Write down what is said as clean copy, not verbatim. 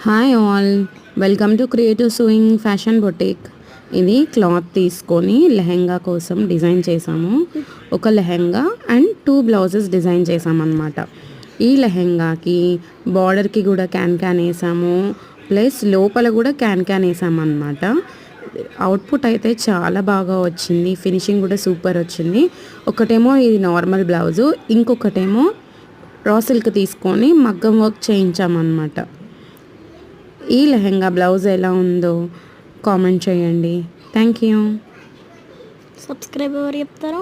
Hi all, welcome to creative sewing fashion boutique. ఇది cloth తీసుకొని లెహెంగా కోసం డిజైన్ చేసాము. ఒక లెహెంగా అండ్ 2 బ్లౌజెస్ డిజైన్ చేసామన్నమాట. ఈ లెహెంగాకి బార్డర్కి కూడా క్యాన్ వేసాము, ప్లస్ లోపల కూడా క్యాన్ వేసామన్నమాట. అవుట్పుట్ అయితే చాలా బాగా వచ్చింది, ఫినిషింగ్ కూడా సూపర్ వచ్చింది. ఒకటేమో ఇది నార్మల్ బ్లౌజు, ఇంకొకటేమో రా సిల్క్ తీసుకొని మగ్గం వర్క్ చేయించామన్నమాట. ఈ లెహెంగా బ్లౌజ్ ఎలా ఉందో కామెంట్ చేయండి. Thank you. సబ్స్క్రైబ్ ఎవరు చెప్తారో.